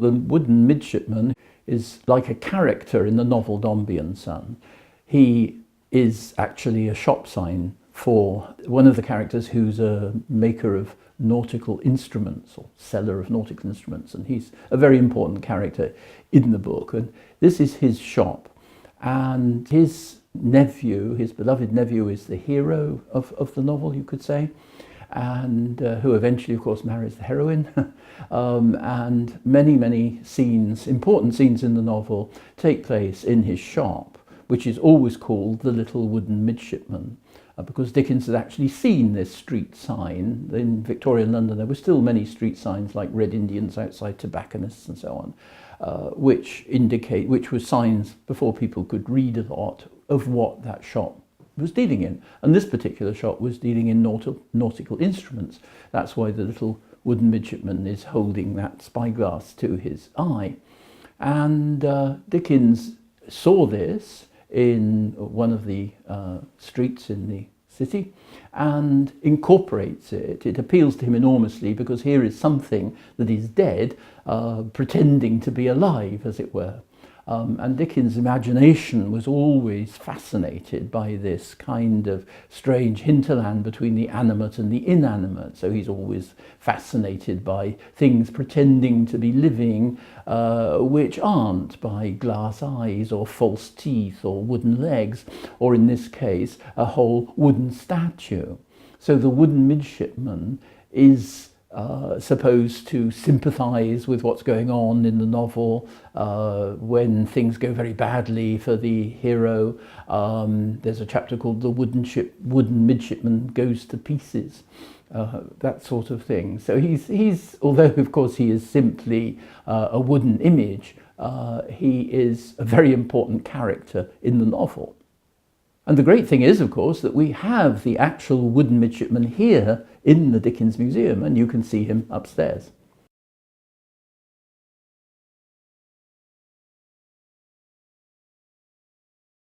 The wooden midshipman is like a character in the novel Dombey and Son. He is actually a shop sign for one of the characters who's a maker of nautical instruments or seller of nautical instruments, and he's a very important character in the book. And this is his shop, and his nephew, his beloved nephew, is the hero of the novel, you could say, and who eventually, of course, marries the heroine. And many scenes, important scenes in the novel, take place in his shop, which is always called the Little Wooden Midshipman, because Dickens had actually seen this street sign. In Victorian London there were still many street signs like Red Indians outside tobacconists and so on, which were signs before people could read a lot of what that shop was dealing in. And this particular shop was dealing in nautical instruments. That's why the Little Wooden Midshipman is holding that spyglass to his eye. And Dickens saw this in one of the streets in the city and incorporates it. It appeals to him enormously because here is something that is dead, pretending to be alive, as it were. And Dickens' imagination was always fascinated by this kind of strange hinterland between the animate and the inanimate. So he's always fascinated by things pretending to be living, which aren't, by glass eyes or false teeth or wooden legs, or in this case, a whole wooden statue. So the wooden midshipman is supposed to sympathise with what's going on in the novel when things go very badly for the hero. There's a chapter called The Wooden Midshipman Goes to Pieces, that sort of thing. So he's although of course he is simply a wooden image, he is a very important character in the novel. And the great thing is, of course, that we have the actual wooden midshipman here in the Dickens Museum, and you can see him upstairs.